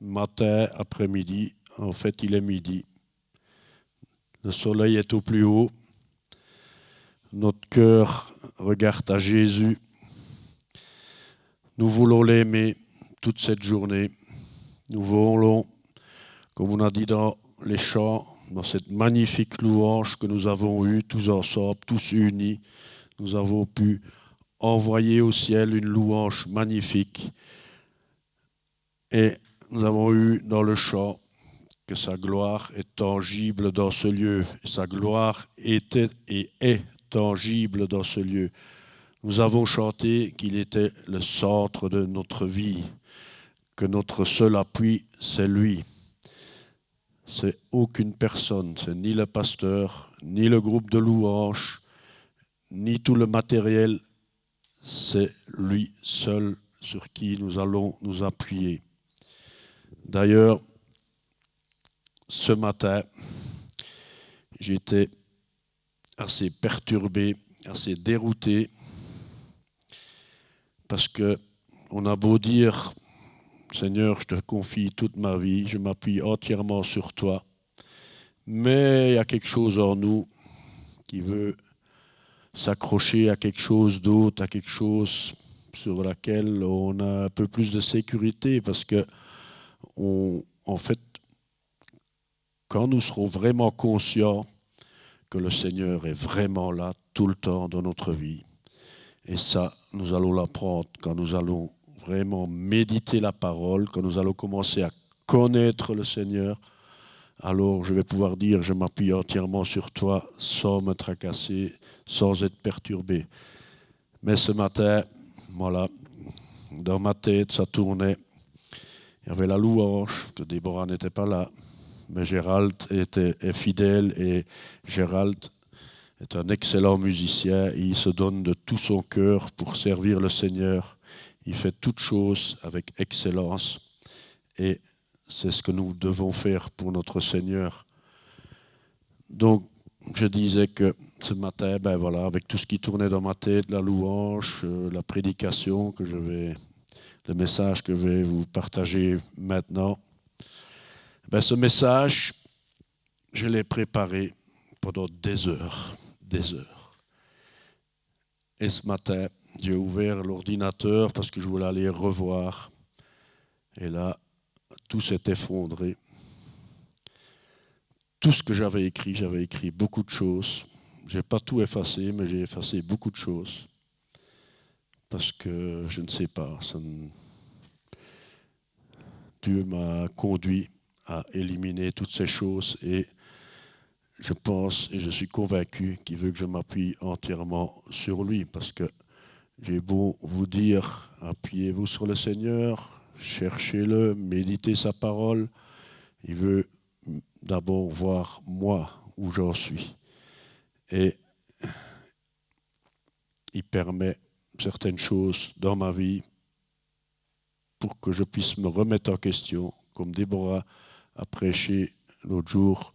matin, après-midi. En fait, il est midi. Le soleil est au plus haut. Notre cœur regarde à Jésus. Nous voulons l'aimer toute cette journée. Nous voulons, comme on a dit dans les chants, dans cette magnifique louange que nous avons eue tous ensemble, tous unis, nous avons pu envoyer au ciel une louange magnifique. Et nous avons eu dans le chant que sa gloire est tangible dans ce lieu. Et sa gloire était et est tangible dans ce lieu. Nous avons chanté qu'il était le centre de notre vie, que notre seul appui, c'est lui. C'est aucune personne, c'est ni le pasteur, ni le groupe de louanges, ni tout le matériel, c'est lui seul sur qui nous allons nous appuyer. D'ailleurs, ce matin, j'étais assez perturbé, assez dérouté, parce que on a beau dire, Seigneur, je te confie toute ma vie, je m'appuie entièrement sur toi, mais il y a quelque chose en nous qui veut s'accrocher à quelque chose d'autre, à quelque chose sur laquelle on a un peu plus de sécurité, parce que en fait, quand nous serons vraiment conscients que le Seigneur est vraiment là tout le temps dans notre vie, et ça, nous allons l'apprendre quand nous allons vraiment méditer la parole, quand nous allons commencer à connaître le Seigneur, alors je vais pouvoir dire, je m'appuie entièrement sur toi sans me tracasser, sans être perturbé. Mais ce matin, voilà, dans ma tête, ça tournait. Il y avait la louange, que Déborah n'était pas là, mais Gérald est fidèle et Gérald est un excellent musicien et il se donne de tout son cœur pour servir le Seigneur. Il fait toutes choses avec excellence et c'est ce que nous devons faire pour notre Seigneur. Donc, je disais que ce matin, ben voilà, avec tout ce qui tournait dans ma tête, la louange, la prédication le message que je vais vous partager maintenant, ben ce message, je l'ai préparé pendant des heures. Et ce matin, j'ai ouvert l'ordinateur parce que je voulais aller revoir. Et là, tout s'est effondré. Tout ce que j'avais écrit beaucoup de choses. Je n'ai pas tout effacé, mais j'ai effacé beaucoup de choses. Parce que je ne sais pas, Dieu m'a conduit à éliminer toutes ces choses et je pense et je suis convaincu qu'il veut que je m'appuie entièrement sur lui parce que j'ai beau vous dire, appuyez-vous sur le Seigneur, cherchez-le, méditez sa parole. Il veut d'abord voir moi où j'en suis. Et il permet certaines choses dans ma vie pour que je puisse me remettre en question, comme Déborah a prêché l'autre jour,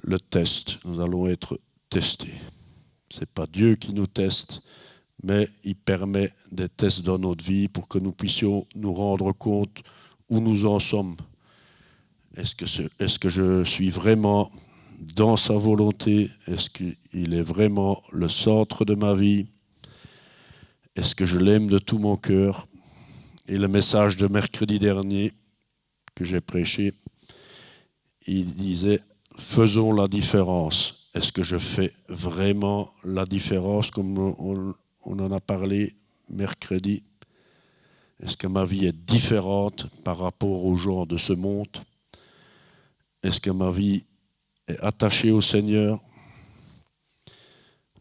le test. Nous allons être testés. Ce n'est pas Dieu qui nous teste, mais il permet des tests dans notre vie pour que nous puissions nous rendre compte où nous en sommes. Est-ce que je suis vraiment dans sa volonté? Est-ce qu'il est vraiment le centre de ma vie? Est-ce que je l'aime de tout mon cœur? Et le message de mercredi dernier que j'ai prêché, il disait « Faisons la différence ». Est-ce que je fais vraiment la différence comme on en a parlé mercredi? Est-ce que ma vie est différente par rapport aux gens de ce monde? Est-ce que ma vie est attachée au Seigneur?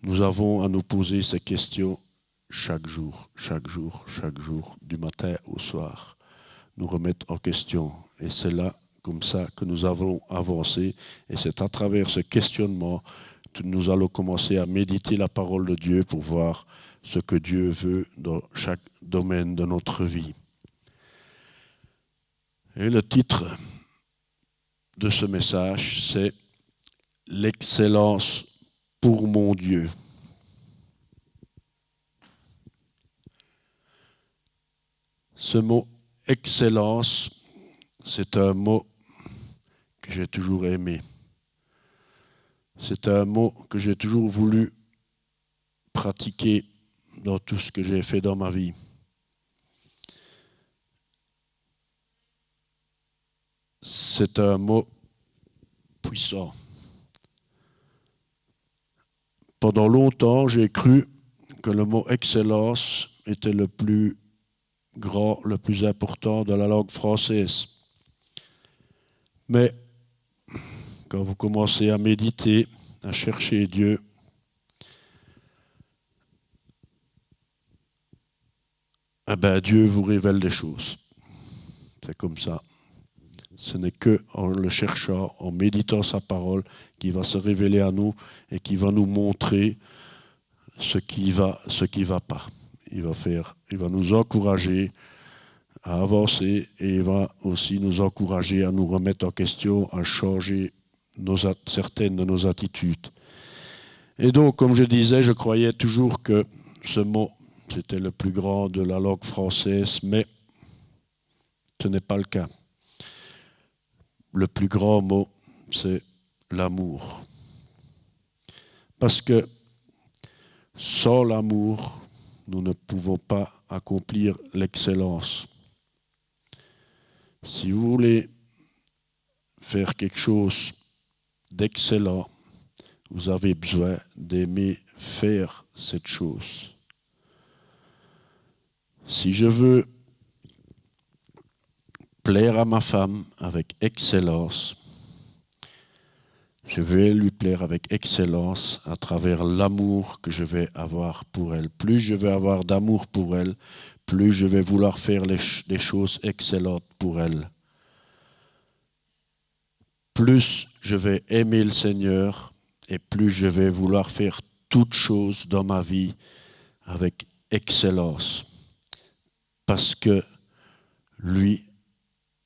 Nous avons à nous poser ces questions chaque jour, du matin au soir. Nous remettre en question. Et c'est là, comme ça, que nous avons avancé. Et c'est à travers ce questionnement que nous allons commencer à méditer la parole de Dieu pour voir ce que Dieu veut dans chaque domaine de notre vie. Et le titre de ce message, c'est « L'excellence pour mon Dieu ». Ce mot « excellence », c'est un mot que j'ai toujours aimé. C'est un mot que j'ai toujours voulu pratiquer dans tout ce que j'ai fait dans ma vie. C'est un mot puissant. Pendant longtemps, j'ai cru que le mot excellence était le plus grand, le plus important de la langue française. Mais quand vous commencez à méditer, à chercher Dieu, eh ben Dieu vous révèle des choses. C'est comme ça. Ce n'est qu'en le cherchant, en méditant sa parole, qu'il va se révéler à nous et qui va nous montrer ce qui va pas. Il va nous encourager à avancer et il va aussi nous encourager à nous remettre en question, à changer certaines de nos attitudes. Et donc, comme je disais, je croyais toujours que ce mot, c'était le plus grand de la langue française, mais ce n'est pas le cas. Le plus grand mot, c'est l'amour. Parce que sans l'amour, nous ne pouvons pas accomplir l'excellence. Si vous voulez faire quelque chose d'excellent, vous avez besoin d'aimer faire cette chose. Si je veux plaire à ma femme avec excellence, je vais lui plaire avec excellence à travers l'amour que je vais avoir pour elle. Plus je vais avoir d'amour pour elle, plus je vais vouloir faire des choses excellentes pour elle. Plus je vais aimer le Seigneur et plus je vais vouloir faire toutes choses dans ma vie avec excellence. Parce que lui,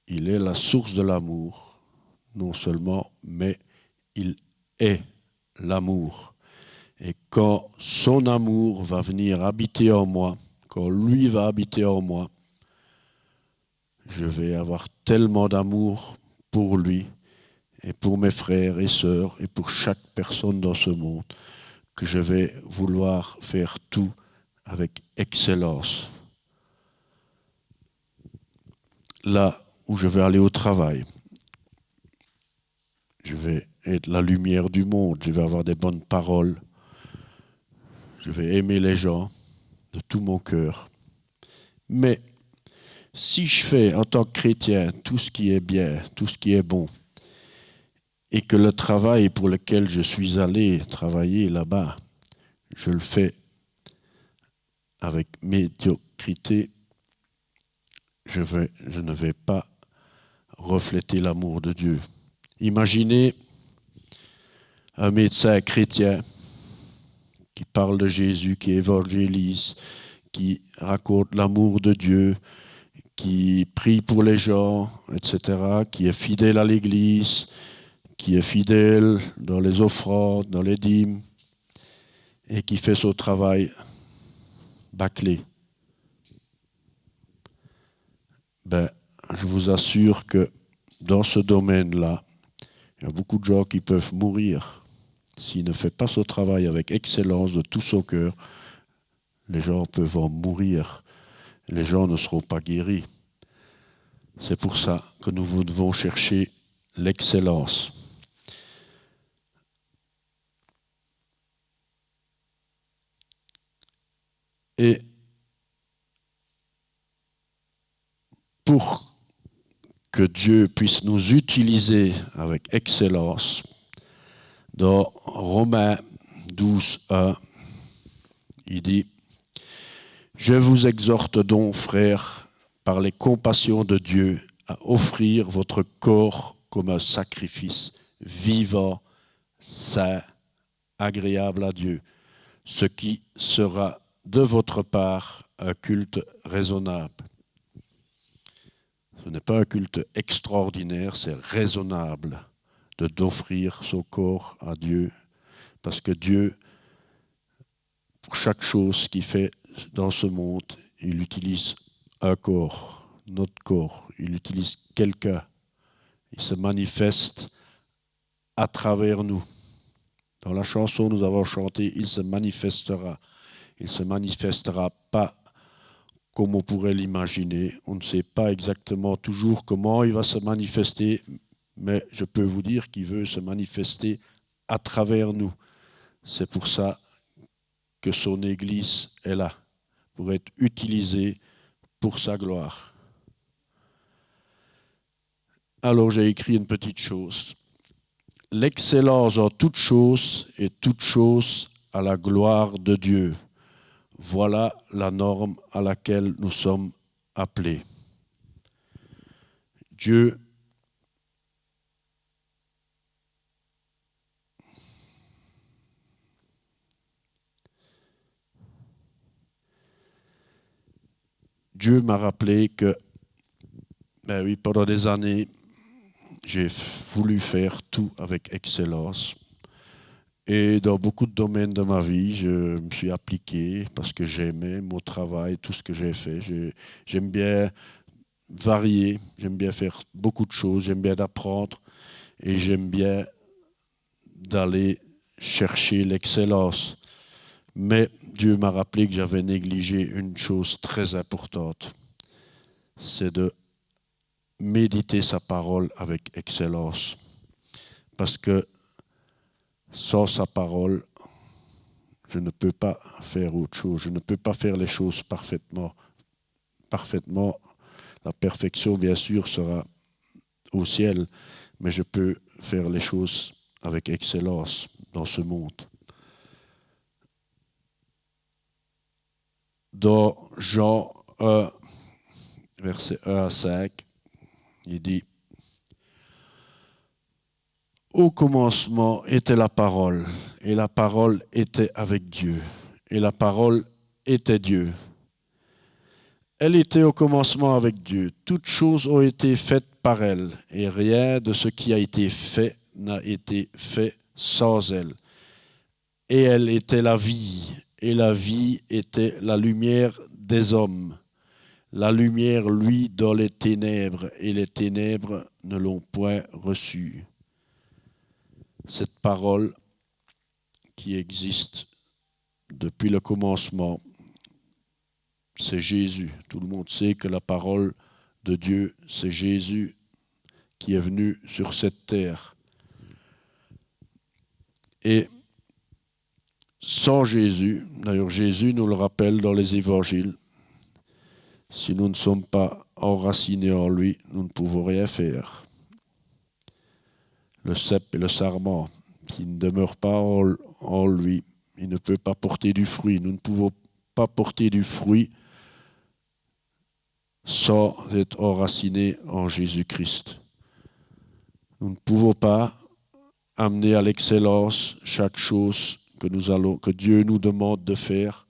il est la source de l'amour, non seulement, mais il est l'amour. Et quand son amour va venir habiter en moi, quand lui va habiter en moi, je vais avoir tellement d'amour pour lui et pour mes frères et sœurs et pour chaque personne dans ce monde que je vais vouloir faire tout avec excellence. Là où je vais aller au travail, je vais être la lumière du monde, je vais avoir des bonnes paroles, je vais aimer les gens de tout mon cœur. Mais si je fais en tant que chrétien tout ce qui est bien, tout ce qui est bon, et que le travail pour lequel je suis allé travailler là-bas, je le fais avec médiocrité, je ne vais pas refléter l'amour de Dieu. Imaginez un médecin chrétien qui parle de Jésus, qui évangélise, qui raconte l'amour de Dieu, qui prie pour les gens, etc., qui est fidèle à l'Église, qui est fidèle dans les offrandes, dans les dîmes, et qui fait son travail bâclé. Ben, je vous assure que dans ce domaine-là, il y a beaucoup de gens qui peuvent mourir. S'il ne fait pas son travail avec excellence de tout son cœur, les gens peuvent en mourir. Les gens ne seront pas guéris. C'est pour ça que nous devons chercher l'excellence. Et pour que Dieu puisse nous utiliser avec excellence, dans Romains 12, 1, il dit « Je vous exhorte donc, frères, par les compassions de Dieu, à offrir votre corps comme un sacrifice vivant, saint, agréable à Dieu, ce qui sera de votre part un culte raisonnable. » Ce n'est pas un culte extraordinaire, c'est raisonnable d'offrir son corps à Dieu, parce que Dieu, pour chaque chose qu'il fait dans ce monde, il utilise un corps. notre corps. Il utilise quelqu'un. Il se manifeste à travers nous. Dans la chanson, nous avons chanté « Il se manifestera ». Il ne se manifestera pas comme on pourrait l'imaginer. On ne sait pas exactement toujours comment il va se manifester, mais je peux vous dire qu'il veut se manifester à travers nous. C'est pour ça que son Église est là, pour être utilisée pour sa gloire. Alors j'ai écrit une petite chose. L'excellence en toute chose et toute chose à la gloire de Dieu. Voilà la norme à laquelle nous sommes appelés. Dieu m'a rappelé que, ben oui, pendant des années, j'ai voulu faire tout avec excellence. Et dans beaucoup de domaines de ma vie, je me suis appliqué parce que j'aimais mon travail, tout ce que j'ai fait. J'aime bien varier, j'aime bien faire beaucoup de choses, j'aime bien apprendre et j'aime bien d'aller chercher l'excellence. Mais Dieu m'a rappelé que j'avais négligé une chose très importante, c'est de méditer sa parole avec excellence. Parce que sans sa parole, je ne peux pas faire autre chose. Je ne peux pas faire les choses parfaitement. La perfection, bien sûr, sera au ciel, mais je peux faire les choses avec excellence dans ce monde. Dans Jean 1, versets 1 à 5, il dit « Au commencement était la parole, et la parole était avec Dieu, et la parole était Dieu. Elle était au commencement avec Dieu. Toutes choses ont été faites par elle, et rien de ce qui a été fait n'a été fait sans elle. Et elle était la vie, et la vie était la lumière des hommes. La lumière, lui, dans les ténèbres, et les ténèbres ne l'ont point reçue. » Cette parole qui existe depuis le commencement, c'est Jésus. Tout le monde sait que la parole de Dieu, c'est Jésus qui est venu sur cette terre. Et sans Jésus, d'ailleurs Jésus nous le rappelle dans les évangiles, si nous ne sommes pas enracinés en lui, nous ne pouvons rien faire. Le cep et le sarment, s'il ne demeure pas en lui, il ne peut pas porter du fruit. Nous ne pouvons pas porter du fruit sans être enracinés en Jésus-Christ. Nous ne pouvons pas amener à l'excellence chaque chose que Dieu nous demande de faire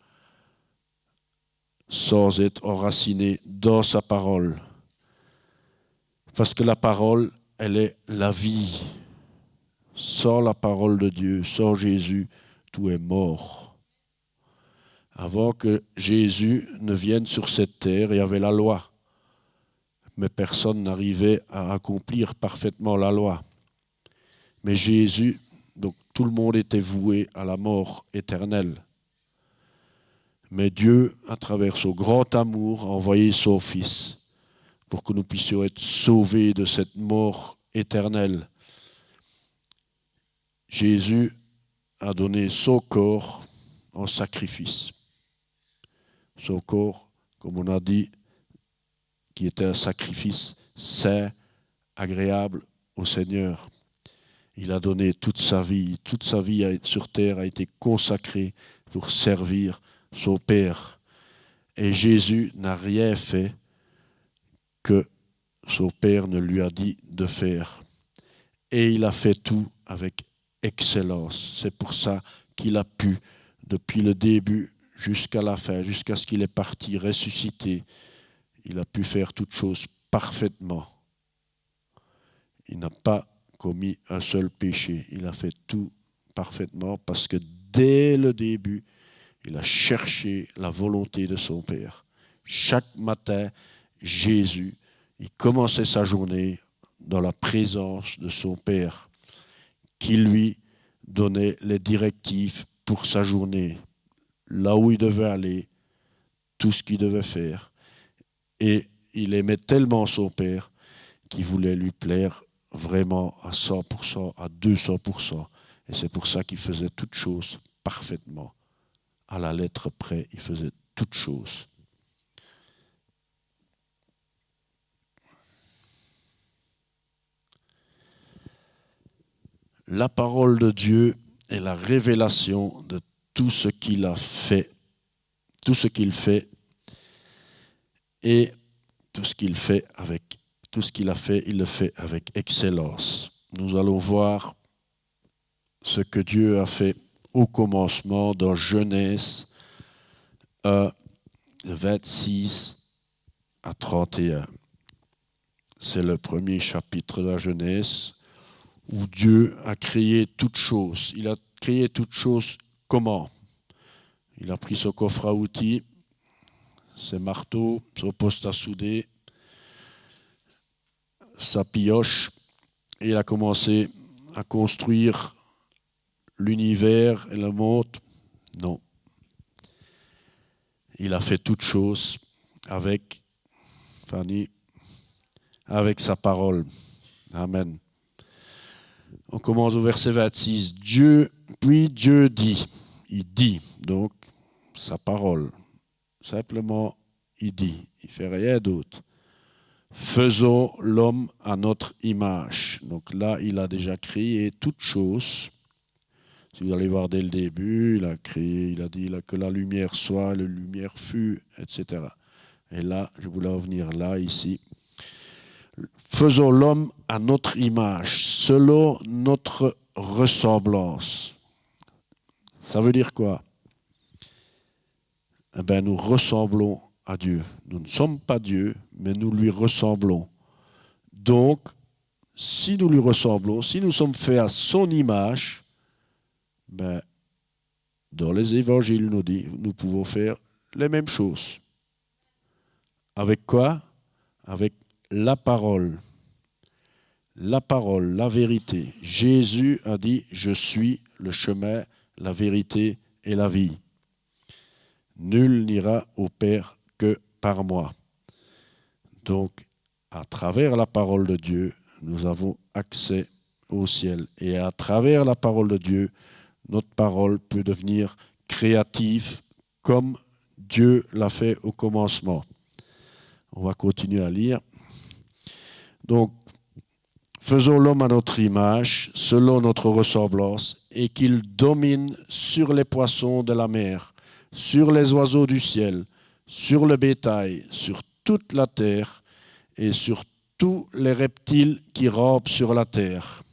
sans être enracinés dans sa parole. Parce que la parole, elle est la vie. Sans la parole de Dieu, sans Jésus, tout est mort. Avant que Jésus ne vienne sur cette terre, il y avait la loi. Mais personne n'arrivait à accomplir parfaitement la loi. Mais Jésus, donc tout le monde était voué à la mort éternelle. Mais Dieu, à travers son grand amour, a envoyé son Fils pour que nous puissions être sauvés de cette mort éternelle. Jésus a donné son corps en sacrifice. Son corps, comme on a dit, qui était un sacrifice saint, agréable au Seigneur. Il a donné toute sa vie sur terre a été consacrée pour servir son Père. Et Jésus n'a rien fait que son Père ne lui a dit de faire. Et il a fait tout avec excellence. C'est pour ça qu'il a pu, depuis le début jusqu'à la fin, jusqu'à ce qu'il est parti, ressuscité, il a pu faire toutes choses parfaitement. Il n'a pas commis un seul péché. Il a fait tout parfaitement parce que dès le début, il a cherché la volonté de son Père. Chaque matin, Jésus, il commençait sa journée dans la présence de son Père, qui lui donnait les directives pour sa journée, là où il devait aller, tout ce qu'il devait faire. Et il aimait tellement son Père qu'il voulait lui plaire vraiment à 100%, à 200%. Et c'est pour ça qu'il faisait toutes choses parfaitement. À la lettre près, il faisait toutes choses. La parole de Dieu est la révélation de tout ce qu'il a fait, tout ce qu'il fait et tout ce qu'il fait avec, tout ce qu'il a fait, il le fait avec excellence. Nous allons voir ce que Dieu a fait au commencement dans Genèse 1, 26 à 31. C'est le premier chapitre de la Genèse où Dieu a créé toutes choses. Il a créé toutes choses comment? Il a pris son coffre à outils, ses marteaux, son poste à souder, sa pioche, et il a commencé à construire l'univers et le monde. Non. Il a fait toutes choses avec, Fanny, avec sa parole. Amen. On commence au verset 26. Puis Dieu dit, il dit, donc sa parole. Simplement, il dit, il ne fait rien d'autre. Faisons l'homme à notre image. Donc là, il a déjà créé toutes choses. Si vous allez voir dès le début, il a créé, il a dit que la lumière soit, la lumière fut, etc. Et là, je voulais revenir là, ici. Faisons l'homme à notre image, selon notre ressemblance. Ça veut dire quoi? Eh bien, nous ressemblons à Dieu. Nous ne sommes pas Dieu, mais nous lui ressemblons. Donc, si nous lui ressemblons, si nous sommes faits à son image, ben, dans les évangiles, nous pouvons faire les mêmes choses. Avec quoi? Avec la parole. La parole, la vérité. Jésus a dit, je suis le chemin, la vérité et la vie. Nul n'ira au Père que par moi. Donc, à travers la parole de Dieu, nous avons accès au ciel. Et à travers la parole de Dieu, notre parole peut devenir créative comme Dieu l'a fait au commencement. On va continuer à lire. Donc, faisons l'homme à notre image, selon notre ressemblance, et qu'il domine sur les poissons de la mer, sur les oiseaux du ciel, sur le bétail, sur toute la terre et sur tous les reptiles qui rampent sur la terre.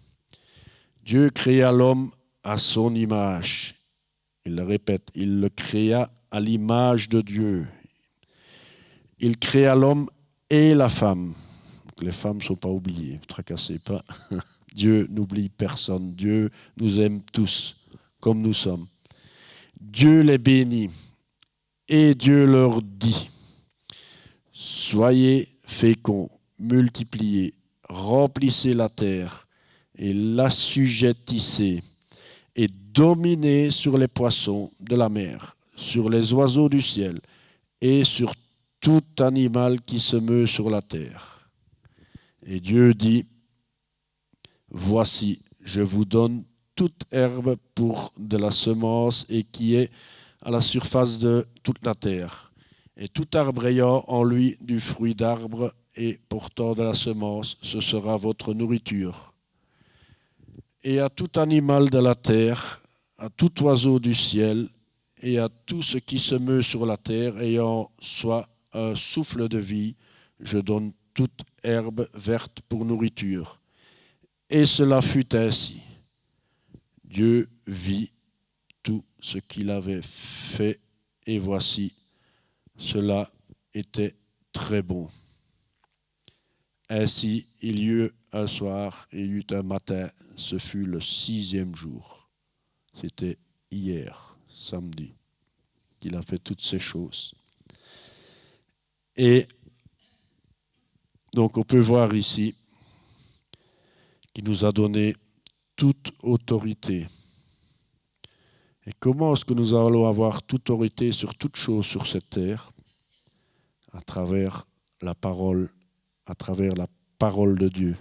Dieu créa l'homme à son image. Il le répète, il le créa à l'image de Dieu. Il créa l'homme et la femme. Donc les femmes ne sont pas oubliées, ne tracassez pas. Dieu n'oublie personne. Dieu nous aime tous, comme nous sommes. Dieu les bénit et Dieu leur dit, soyez féconds, multipliez, remplissez la terre et l'assujettissez et dominez sur les poissons de la mer, sur les oiseaux du ciel et sur tout animal qui se meut sur la terre. Et Dieu dit, voici, je vous donne toute herbe pour de la semence et qui est à la surface de toute la terre. Et tout arbre ayant en lui du fruit d'arbre et portant de la semence, ce sera votre nourriture. Et à tout animal de la terre, à tout oiseau du ciel, et à tout ce qui se meut sur la terre, ayant soit un souffle de vie, je donne toute herbe verte pour nourriture. Et cela fut ainsi. Dieu vit tout ce qu'il avait fait, et voici, cela était très bon. Ainsi, il y eut un soir et il y eut un matin, ce fut le 6e jour. C'était hier, samedi, qu'il a fait toutes ces choses. Et Donc on peut voir ici qu'il nous a donné toute autorité. Et comment est-ce que nous allons avoir toute autorité sur toute chose sur cette terre? À travers la parole de Dieu.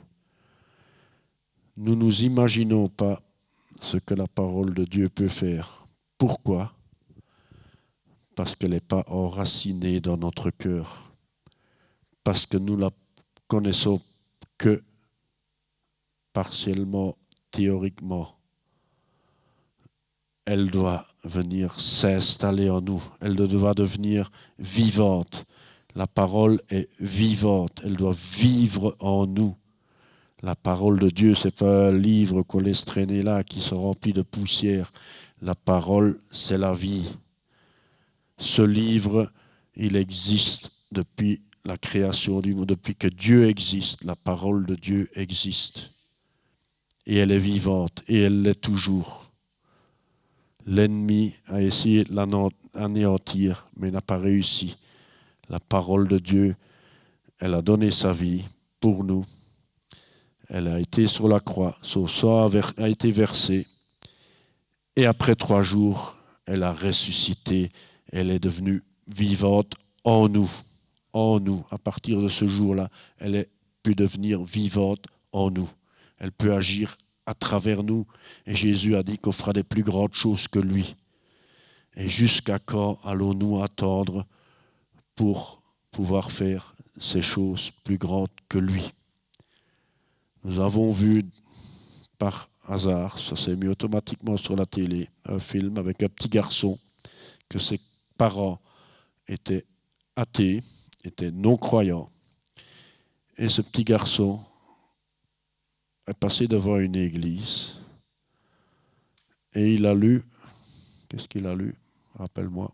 Nous nous imaginons pas ce que la parole de Dieu peut faire. Pourquoi? Parce qu'elle n'est pas enracinée dans notre cœur. Parce que nous la connaissons que partiellement, théoriquement. Elle doit venir s'installer en nous. Elle doit devenir vivante. La parole est vivante. Elle doit vivre en nous. La parole de Dieu, ce n'est pas un livre qu'on laisse traîner là, qui se remplit de poussière. La parole, c'est la vie. Ce livre, il existe depuis la création du monde, depuis que Dieu existe. La parole de Dieu existe. Et elle est vivante, et elle l'est toujours. L'ennemi a essayé de l'anéantir, mais n'a pas réussi. La parole de Dieu, elle a donné sa vie pour nous. Elle a été sur la croix, son sang a été versé. Et après 3 jours, elle a ressuscité. Elle est devenue vivante en nous. En nous. À partir de ce jour-là, elle peut devenir vivante en nous. Elle peut agir à travers nous. Et Jésus a dit qu'on fera des plus grandes choses que lui. Et jusqu'à quand allons-nous attendre pour pouvoir faire ces choses plus grandes que lui? Nous avons vu par hasard, ça s'est mis automatiquement sur la télé, un film avec un petit garçon, que ses parents étaient athées, étaient non-croyants. Et ce petit garçon est passé devant une église et il a lu, qu'est-ce qu'il a lu? Rappelle-moi.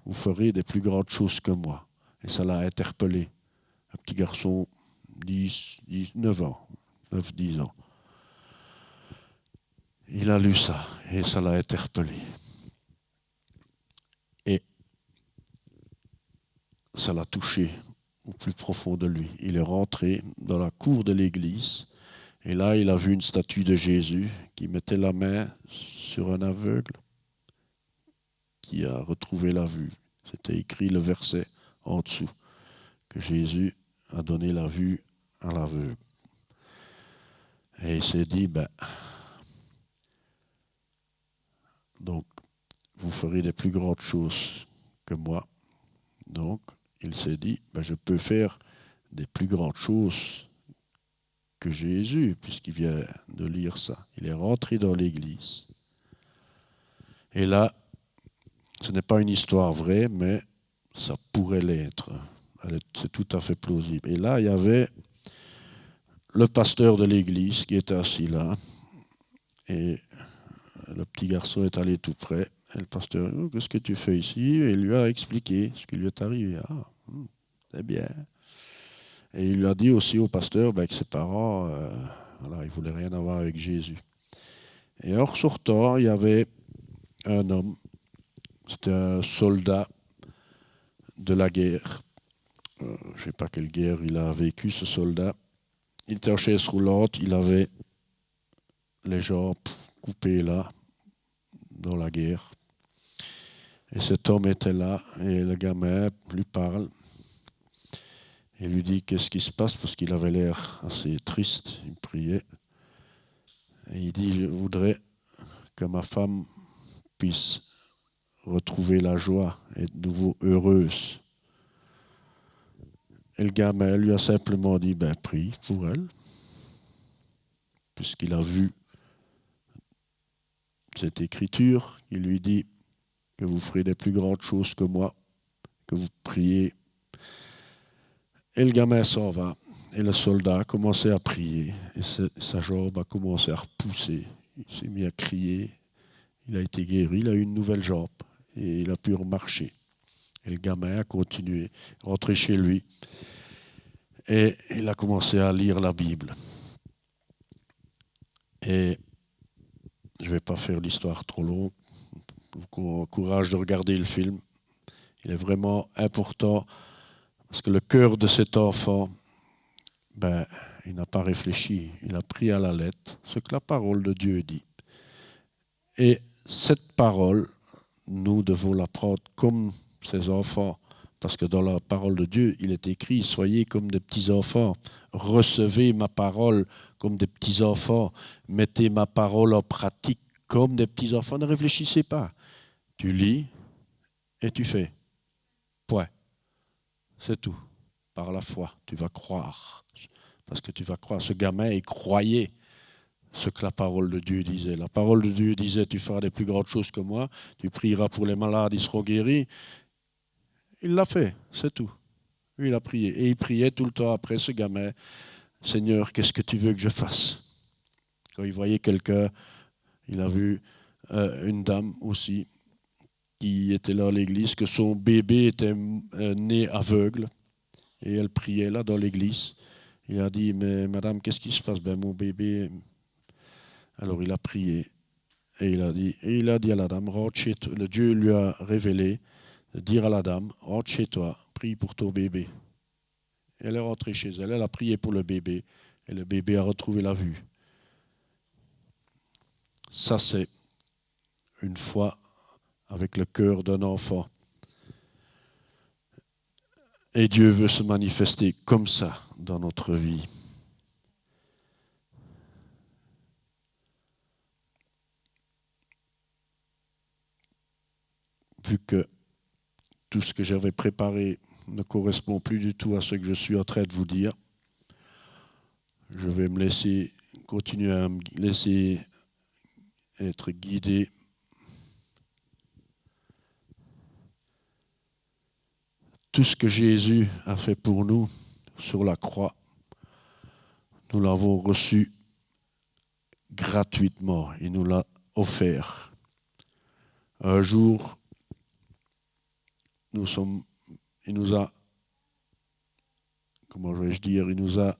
Vous ferez des plus grandes choses que moi. Et ça l'a interpellé. Un petit garçon, 9 ans, 9-10 ans. Il a lu ça et ça l'a interpellé. Et ça l'a touché au plus profond de lui. Il est rentré dans la cour de l'église et là, il a vu une statue de Jésus qui mettait la main sur un aveugle qui a retrouvé la vue. C'était écrit le verset en dessous, que Jésus a donné la vue à l'aveugle. Et il s'est dit, donc, vous ferez des plus grandes choses que moi. Donc, il s'est dit, je peux faire des plus grandes choses que Jésus, puisqu'il vient de lire ça. Il est rentré dans l'église. Et là, ce n'est pas une histoire vraie, mais ça pourrait l'être. C'est tout à fait plausible. Et là, il y avait le pasteur de l'église qui était assis là. Et le petit garçon est allé tout près. Et le pasteur, qu'est-ce que tu fais ici? Et il lui a expliqué ce qui lui est arrivé. C'est bien. Et il a dit aussi au pasteur que ses parents, ils ne voulaient rien avoir avec Jésus. Et en ressortant, il y avait un homme, c'était un soldat de la guerre. Je ne sais pas quelle guerre il a vécu, ce soldat. Il était en chaise roulante, il avait les jambes coupées là, dans la guerre. Et cet homme était là, et le gamin lui parle. Il lui dit qu'est-ce qui se passe, parce qu'il avait l'air assez triste, il priait. Et il dit, je voudrais que ma femme puisse retrouver la joie et être de nouveau heureuse. Et le gamin lui a simplement dit, prie pour elle, puisqu'il a vu cette écriture qui lui dit que vous ferez des plus grandes choses que moi, que vous priez. Et le gamin s'en va. Et le soldat a commencé à prier. Et sa jambe a commencé à repousser. Il s'est mis à crier. Il a été guéri. Il a eu une nouvelle jambe. Et il a pu remarcher. Et le gamin a continué, rentré chez lui. Et il a commencé à lire la Bible. Et je ne vais pas faire l'histoire trop longue. Je vous encourage de regarder le film. Il est vraiment important Parce que le cœur de cet enfant, il n'a pas réfléchi, il a pris à la lettre ce que la parole de Dieu dit. Et cette parole, nous devons la prendre comme ces enfants, parce que dans la parole de Dieu, il est écrit, soyez comme des petits-enfants, recevez ma parole comme des petits-enfants, mettez ma parole en pratique comme des petits-enfants, ne réfléchissez pas. Tu lis et tu fais. Point. C'est tout. Par la foi, tu vas croire. Parce que tu vas croire. Ce gamin, il croyait ce que la parole de Dieu disait. La parole de Dieu disait, tu feras des plus grandes choses que moi, tu prieras pour les malades, ils seront guéris. Il l'a fait, c'est tout. Il a prié. Et il priait tout le temps après ce gamin, Seigneur, qu'est-ce que tu veux que je fasse? Quand il voyait quelqu'un, il a vu une dame aussi qui était là à l'église, que son bébé était né aveugle. Et elle priait là dans l'église. Il a dit, mais madame, qu'est-ce qui se passe? Ben, mon bébé... Alors il a prié et il a dit à la dame, rentre chez toi. Le Dieu lui a révélé de dire à la dame, rentre chez toi, prie pour ton bébé. Elle est rentrée chez elle, elle a prié pour le bébé et le bébé a retrouvé la vue. Ça, c'est une foi avec le cœur d'un enfant. Et Dieu veut se manifester comme ça dans notre vie. Vu que tout ce que j'avais préparé ne correspond plus du tout à ce que je suis en train de vous dire, je vais me laisser continuer à me laisser être guidé. Tout ce que Jésus a fait pour nous sur la croix, nous l'avons reçu gratuitement. Il nous l'a offert. Un jour, il nous a, comment vais-je dire, il nous a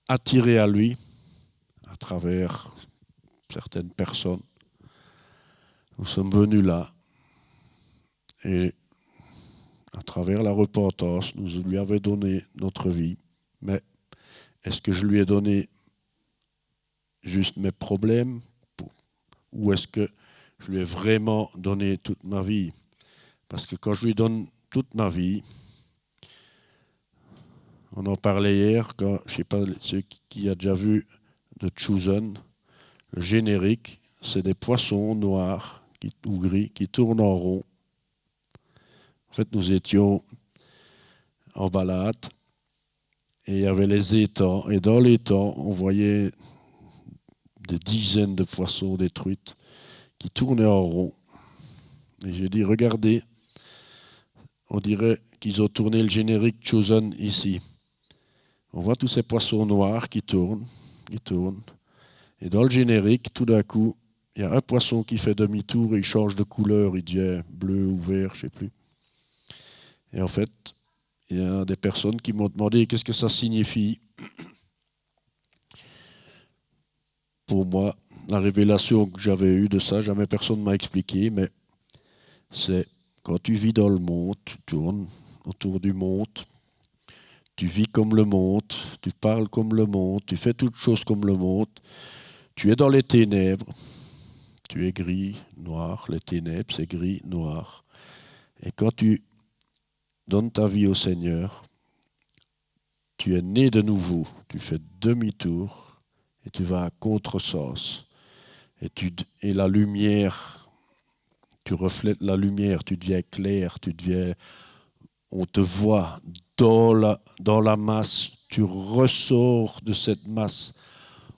attirés à lui à travers certaines personnes. Nous sommes venus là et à travers la repentance, nous lui avons donné notre vie. Mais est-ce que je lui ai donné juste mes problèmes ou est-ce que je lui ai vraiment donné toute ma vie? Parce que quand je lui donne toute ma vie, on en parlait hier, quand, je ne sais pas, ceux qui ont déjà vu The Chosen, le générique, c'est des poissons noirs ou gris qui tournent en rond. En fait, nous étions en balade et il y avait les étangs. Et dans l'étang, on voyait des dizaines de poissons, des truites, qui tournaient en rond. Et j'ai dit, regardez, on dirait qu'ils ont tourné le générique Chosen ici. On voit tous ces poissons noirs qui tournent, qui tournent. Et dans le générique, tout d'un coup, il y a un poisson qui fait demi-tour et il change de couleur, il devient bleu ou vert, je ne sais plus. Et en fait, il y a des personnes qui m'ont demandé qu'est-ce que ça signifie. Pour moi, la révélation que j'avais eue de ça, jamais personne ne m'a expliqué, mais c'est quand tu vis dans le monde, tu tournes autour du monde, tu vis comme le monde, tu parles comme le monde, tu fais toutes choses comme le monde, tu es dans les ténèbres, tu es gris, noir, les ténèbres, c'est gris, noir. Et quand tu donnes ta vie au Seigneur, tu es né de nouveau, tu fais demi-tour et tu vas à contresens. Et la lumière, tu reflètes la lumière, tu deviens clair, on te voit dans la masse, tu ressors de cette masse.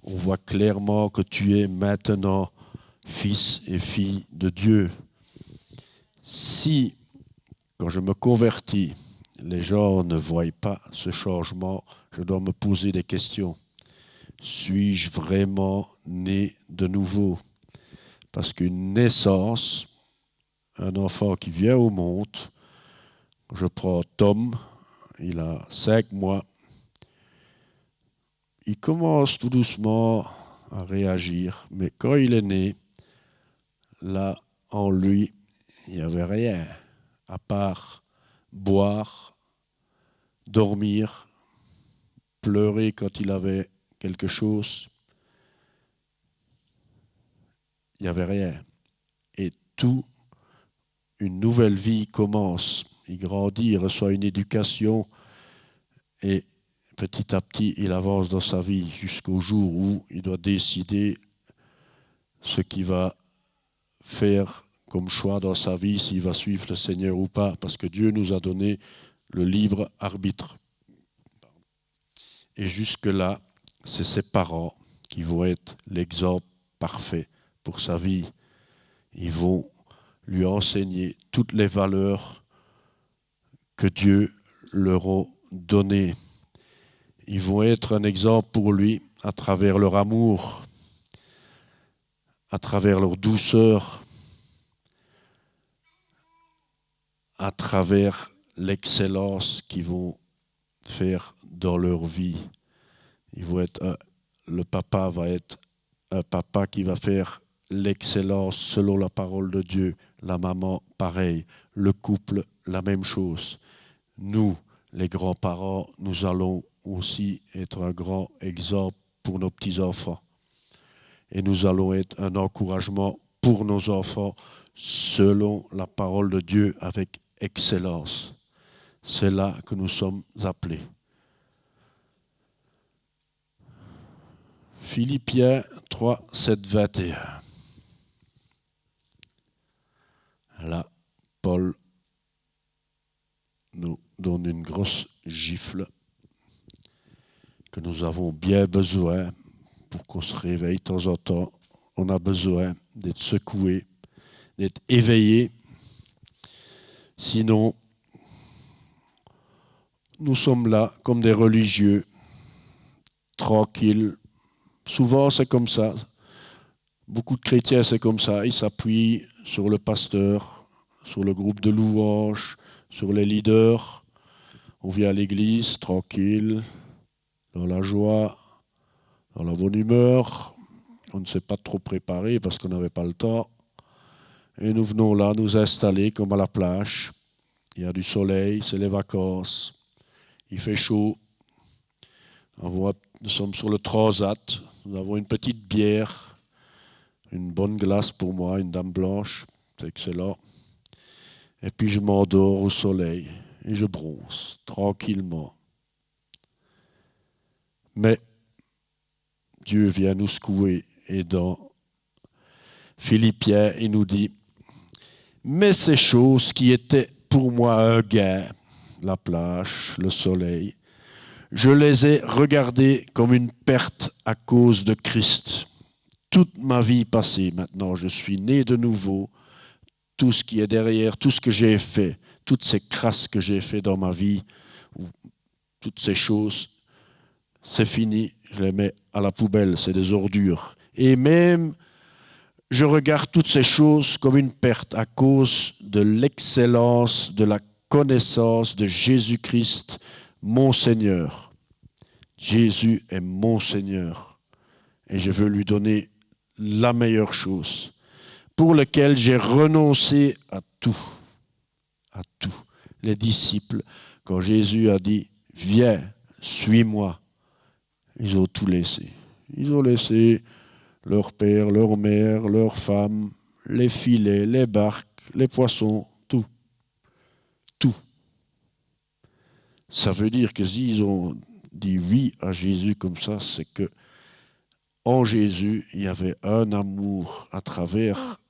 On voit clairement que tu es maintenant fils et fille de Dieu. Si, quand je me convertis, les gens ne voient pas ce changement, je dois me poser des questions. Suis-je vraiment né de nouveau? Parce qu'une naissance, un enfant qui vient au monde, je prends Tom, il a 5 mois, il commence tout doucement à réagir, mais quand il est né, là, en lui, il n'y avait rien, à part boire, dormir, pleurer quand il avait quelque chose. Il n'y avait rien. Et tout, une nouvelle vie commence. Il grandit, il reçoit une éducation et petit à petit, il avance dans sa vie jusqu'au jour où il doit décider ce qu'il va faire comme choix dans sa vie, s'il va suivre le Seigneur ou pas, parce que Dieu nous a donné le libre arbitre. Et jusque-là, c'est ses parents qui vont être l'exemple parfait pour sa vie. Ils vont lui enseigner toutes les valeurs que Dieu leur a données. Ils vont être un exemple pour lui à travers leur amour, à travers leur douceur, à travers l'excellence qu'ils vont faire dans leur vie. Le papa va être un papa qui va faire l'excellence selon la parole de Dieu. La maman, pareil. Le couple, la même chose. Nous, les grands-parents, nous allons aussi être un grand exemple pour nos petits-enfants. Et nous allons être un encouragement pour nos enfants selon la parole de Dieu avec excellence. C'est là que nous sommes appelés. Philippiens 3, 7, 21. Là, Paul nous donne une grosse gifle que nous avons bien besoin pour qu'on se réveille de temps en temps. On a besoin d'être secoué, d'être éveillé. Sinon, nous sommes là comme des religieux, tranquilles. Souvent, c'est comme ça. Beaucoup de chrétiens, c'est comme ça. Ils s'appuient sur le pasteur, sur le groupe de louanges, sur les leaders. On vient à l'église, tranquille, dans la joie, dans la bonne humeur. On ne s'est pas trop préparé parce qu'on n'avait pas le temps. Et nous venons là nous installer comme à la plage. Il y a du soleil, c'est les vacances. Il fait chaud. Nous sommes sur le transat. Nous avons une petite bière, une bonne glace pour moi, une dame blanche. C'est excellent. Et puis je m'endors au soleil et je bronze tranquillement. Mais Dieu vient nous secouer et dans Philippiens, il nous dit « Mais ces choses qui étaient pour moi un gain, la plage, le soleil, je les ai regardées comme une perte à cause de Christ. Toute ma vie passée, maintenant, je suis né de nouveau. Tout ce qui est derrière, tout ce que j'ai fait, toutes ces crasses que j'ai fait dans ma vie, toutes ces choses, c'est fini, je les mets à la poubelle, c'est des ordures. Et même, je regarde toutes ces choses comme une perte à cause de l'excellence, de la connaissance de Jésus-Christ, mon Seigneur. Jésus est mon Seigneur et je veux lui donner la meilleure chose pour laquelle j'ai renoncé à tout. À tout. Les disciples, quand Jésus a dit « Viens, suis-moi », ils ont tout laissé. Ils ont laissé leur père, leur mère, leur femme, les filets, les barques, les poissons, tout. Tout. Ça veut dire que s'ils ont dit oui à Jésus comme ça, c'est que en Jésus, il y avait un amour à travers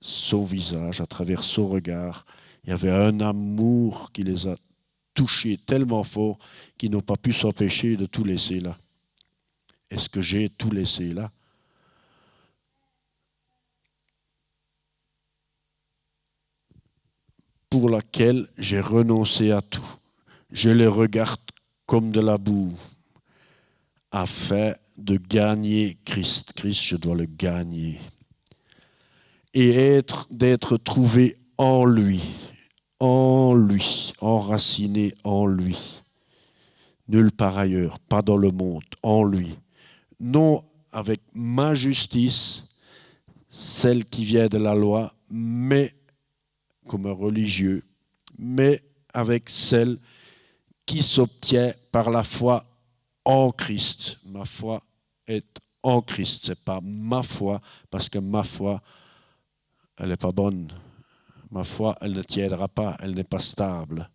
son visage, à travers son regard. Il y avait un amour qui les a touchés tellement fort qu'ils n'ont pas pu s'empêcher de tout laisser là. Est-ce que j'ai tout laissé là? Pour laquelle j'ai renoncé à tout. Je les regarde comme de la boue, afin de gagner Christ. Christ, je dois le gagner. Et d'être trouvé en lui, enraciné en lui. Nulle part ailleurs, pas dans le monde, en lui. Non avec ma justice, celle qui vient de la loi, mais comme un religieux, mais avec celle qui s'obtient par la foi en Christ. Ma foi est en Christ. Ce n'est pas ma foi, parce que ma foi, elle n'est pas bonne. Ma foi, elle ne tiendra pas, elle n'est pas stable.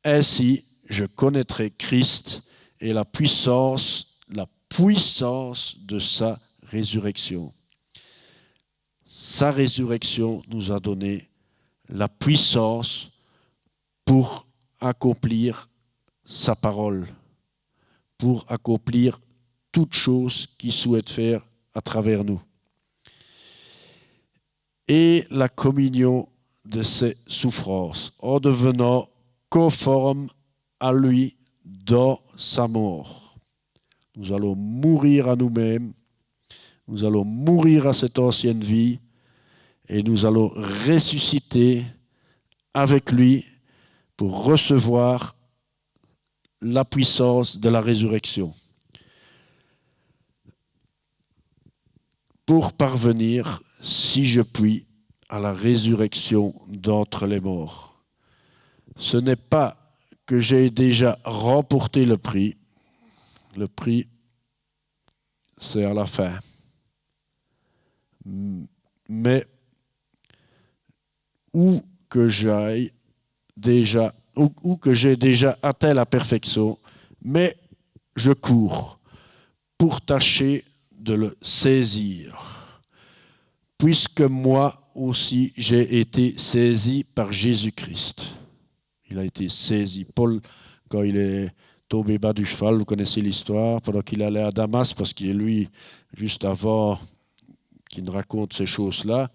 Ainsi, je connaîtrai Christ et la puissance de sa résurrection. Sa résurrection nous a donné la puissance pour accomplir sa parole, pour accomplir toute chose qu'il souhaite faire à travers nous. Et la communion de ses souffrances, en devenant conforme à lui dans sa mort. Nous allons mourir à nous-mêmes, nous allons mourir à cette ancienne vie et nous allons ressusciter avec lui pour recevoir la puissance de la résurrection. Pour parvenir, si je puis, à la résurrection d'entre les morts. Ce n'est pas que j'ai déjà remporté le prix c'est à la fin. Mais ou que j'ai déjà atteint la perfection, mais je cours pour tâcher de le saisir, puisque moi aussi j'ai été saisi par Jésus-Christ. Il a été saisi. Paul, quand il est tombé bas du cheval, vous connaissez l'histoire, pendant qu'il allait à Damas, parce que lui, juste avant qu'il ne raconte ces choses-là,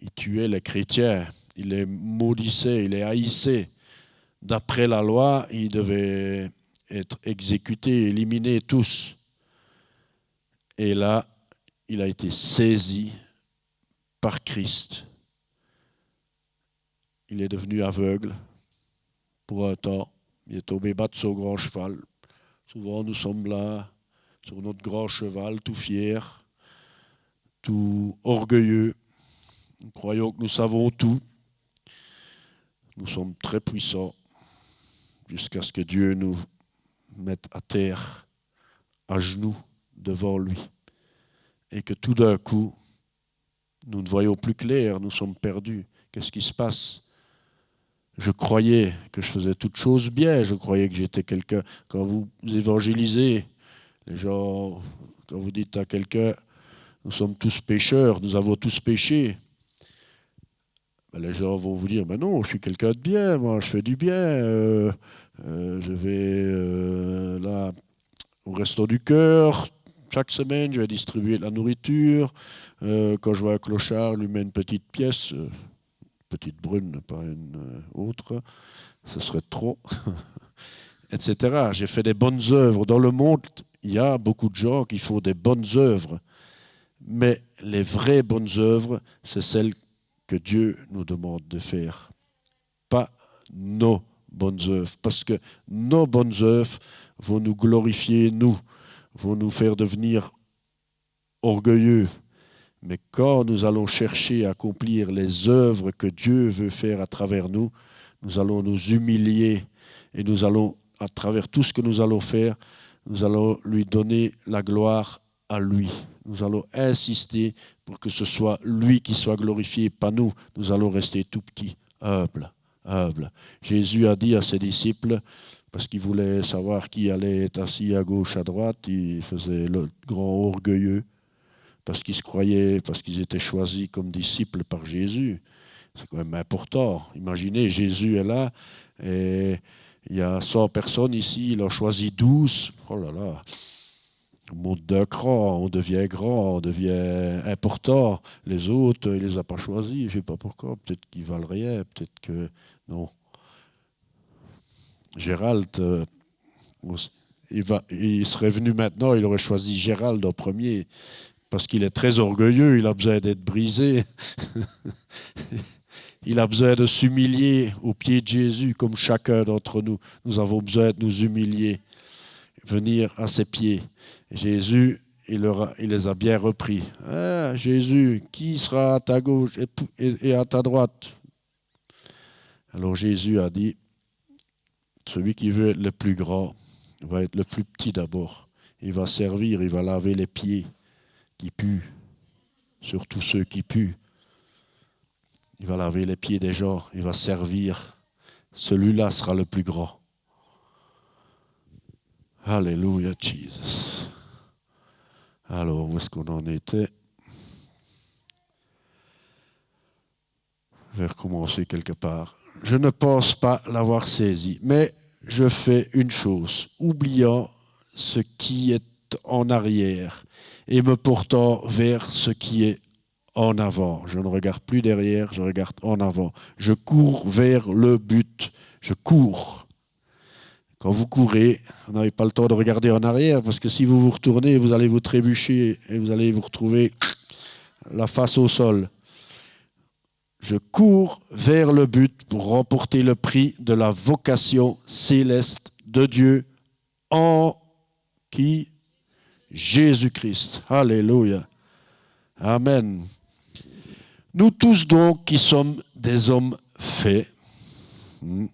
il tuait les chrétiens, il les maudissait, il les haïssait. D'après la loi, ils devaient être exécutés, éliminés tous. Et là, il a été saisi par Christ. Il est devenu aveugle pour un temps. Il est tombé bas de son grand cheval. Souvent, nous sommes là, sur notre grand cheval, tout fiers, tout orgueilleux. Nous croyons que nous savons tout. Nous sommes très puissants jusqu'à ce que Dieu nous mette à terre, à genoux, devant lui. Et que tout d'un coup, nous ne voyons plus clair, nous sommes perdus. Qu'est-ce qui se passe ? Je croyais que je faisais toutes choses bien, je croyais que j'étais quelqu'un. Quand vous évangélisez, les gens, quand vous dites à quelqu'un, nous sommes tous pécheurs, nous avons tous péché, ben les gens vont vous dire, ben non, je suis quelqu'un de bien, moi je fais du bien, je vais là au resto du cœur, chaque semaine je vais distribuer de la nourriture, quand je vois un clochard, je lui mets une petite pièce, petite brune, pas une autre, ce serait trop, etc. J'ai fait des bonnes œuvres. Dans le monde, il y a beaucoup de gens qui font des bonnes œuvres, mais les vraies bonnes œuvres, c'est celles que Dieu nous demande de faire, pas nos bonnes œuvres, parce que nos bonnes œuvres vont nous glorifier, vont nous faire devenir orgueilleux. Mais quand nous allons chercher à accomplir les œuvres que Dieu veut faire à travers nous, nous allons nous humilier et nous allons, à travers tout ce que nous allons faire, nous allons lui donner la gloire à lui. Nous allons insister pour que ce soit lui qui soit glorifié, pas nous. Nous allons rester tout petits, humbles. Jésus a dit à ses disciples, parce qu'il voulait savoir qui allait être assis à gauche, à droite, il faisait le grand orgueilleux, parce qu'ils se croyaient, parce qu'ils étaient choisis comme disciples par Jésus. C'est quand même important. Imaginez, Jésus est là, et il y a 100 personnes ici, il en choisit 12. Oh là là, on monte d'un cran, on devient grand, on devient important. Les autres, il ne les a pas choisis, je ne sais pas pourquoi. Peut-être qu'ils ne valent rien, peut-être que... Non. Gérald, il serait venu maintenant, il aurait choisi Gérald en premier, parce qu'il est très orgueilleux, il a besoin d'être brisé. Il a besoin de s'humilier aux pieds de Jésus, comme chacun d'entre nous. Nous avons besoin de nous humilier, venir à ses pieds. Jésus, il les a bien repris. Ah, Jésus, qui sera à ta gauche et à ta droite? Alors Jésus a dit, Celui qui veut être le plus grand va être le plus petit d'abord. Il va servir, il va laver les pieds qui puent, surtout ceux qui puent. Il va laver les pieds des gens, il va servir. Celui-là sera le plus grand. Alléluia, Jesus. Alors, où est-ce qu'on en était? Je vais recommencer quelque part. Je ne pense pas l'avoir saisi, mais je fais une chose, oubliant ce qui est en arrière et me portant vers ce qui est en avant. Je ne regarde plus derrière, je regarde en avant. Je cours vers le but. Je cours. Quand vous courez, vous n'avez pas le temps de regarder en arrière, parce que si vous vous retournez, vous allez vous trébucher et vous allez vous retrouver la face au sol. Je cours vers le but pour remporter le prix de la vocation céleste de Dieu en qui? Jésus-Christ. Alléluia. Amen. Nous tous donc qui sommes des hommes faits, depuis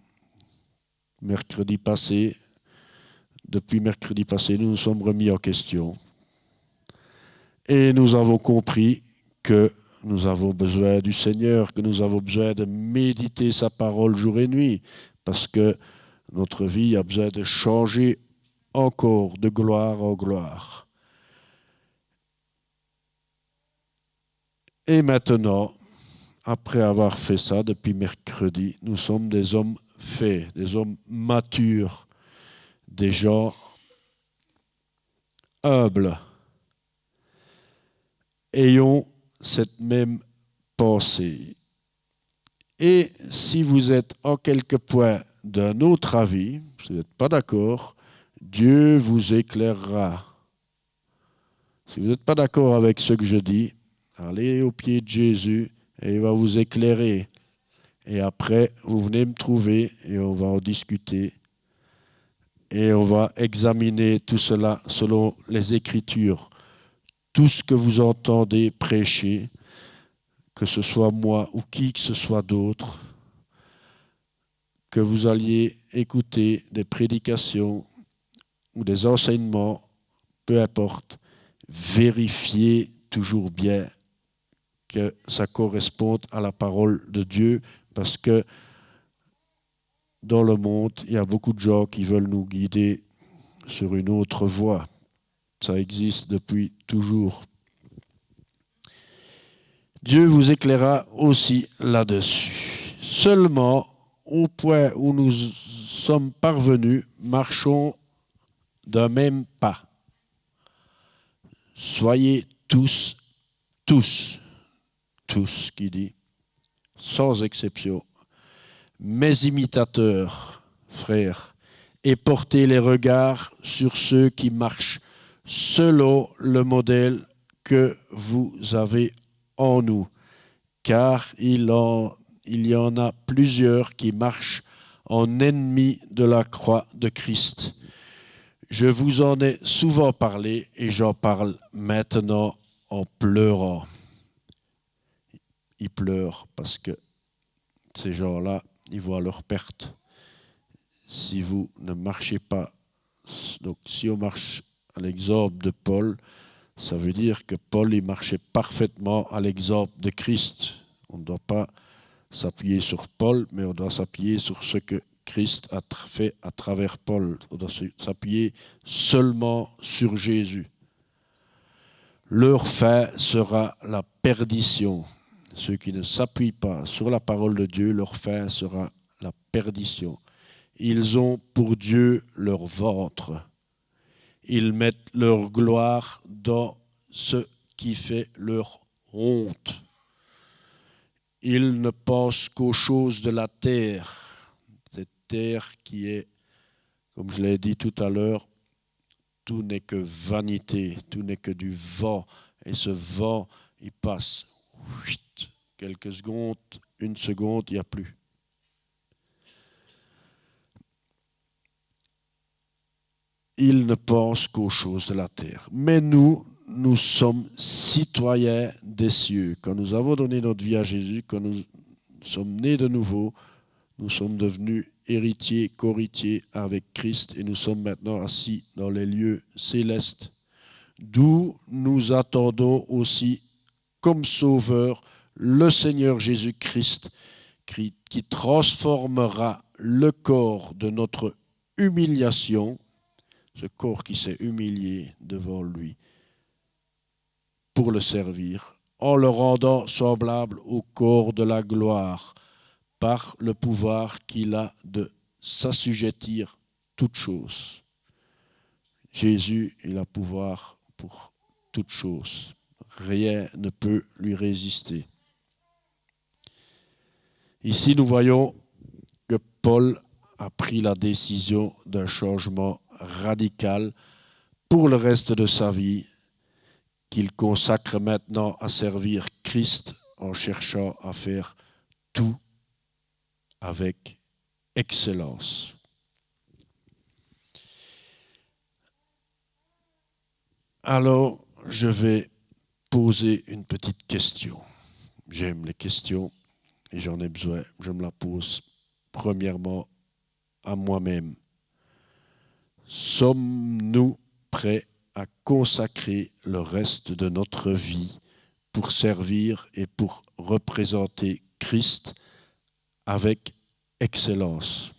mercredi passé, nous nous sommes remis en question et nous avons compris que nous avons besoin du Seigneur, que nous avons besoin de méditer sa parole jour et nuit, parce que notre vie a besoin de changer encore de gloire en gloire. Et maintenant, après avoir fait ça depuis mercredi, nous sommes des hommes faits, des hommes matures, des gens humbles. Ayons cette même pensée. Et si vous êtes en quelque point d'un autre avis, si vous n'êtes pas d'accord, Dieu vous éclairera. Si vous n'êtes pas d'accord avec ce que je dis, allez au pied de Jésus et il va vous éclairer. Et après, vous venez me trouver et on va en discuter. Et on va examiner tout cela selon les Écritures. Tout ce que vous entendez prêcher, que ce soit moi ou qui que ce soit d'autre, que vous alliez écouter des prédications ou des enseignements, peu importe, vérifiez toujours bien que ça corresponde à la parole de Dieu, parce que dans le monde, il y a beaucoup de gens qui veulent nous guider sur une autre voie. Ça existe depuis toujours. Dieu vous éclairera aussi là-dessus. Seulement, au point où nous sommes parvenus, marchons d'un même pas. Soyez tous, qui dit, sans exception, mes imitateurs, frères, et portez les regards sur ceux qui marchent selon le modèle que vous avez en nous, car il y en a plusieurs qui marchent en ennemis de la croix de Christ. Je vous en ai souvent parlé et j'en parle maintenant en pleurant. Ils pleurent parce que ces gens-là, ils voient leur perte. Si vous ne marchez pas, donc si on marche à l'exemple de Paul, ça veut dire que Paul, il marchait parfaitement à l'exemple de Christ. On ne doit pas s'appuyer sur Paul, mais on doit s'appuyer sur ce que Christ a fait à travers Paul. On doit s'appuyer seulement sur Jésus. Leur fin sera la perdition. Ceux qui ne s'appuient pas sur la parole de Dieu, leur fin sera la perdition. Ils ont pour Dieu leur ventre. Ils mettent leur gloire dans ce qui fait leur honte. Ils ne pensent qu'aux choses de la terre. Cette terre qui est, comme je l'ai dit tout à l'heure, tout n'est que vanité, tout n'est que du vent. Et ce vent, il passe. Quelques secondes, une seconde, il n'y a plus. Ils ne pensent qu'aux choses de la terre. Mais nous sommes citoyens des cieux. Quand nous avons donné notre vie à Jésus, quand nous sommes nés de nouveau, nous sommes devenus héritiers, co-héritiers avec Christ et nous sommes maintenant assis dans les lieux célestes, d'où nous attendons aussi comme sauveur le Seigneur Jésus-Christ qui transformera le corps de notre humiliation, ce corps qui s'est humilié devant lui, pour le servir, en le rendant semblable au corps de la gloire, par le pouvoir qu'il a de s'assujettir toutes choses. Jésus, il a pouvoir pour toutes choses. Rien ne peut lui résister. Ici, nous voyons que Paul a pris la décision d'un changement radical pour le reste de sa vie, qu'il consacre maintenant à servir Christ en cherchant à faire tout avec excellence. Alors, je vais poser une petite question. J'aime les questions et j'en ai besoin. Je me la pose premièrement à moi-même. Sommes-nous prêts à consacrer le reste de notre vie pour servir et pour représenter Christ avec excellence?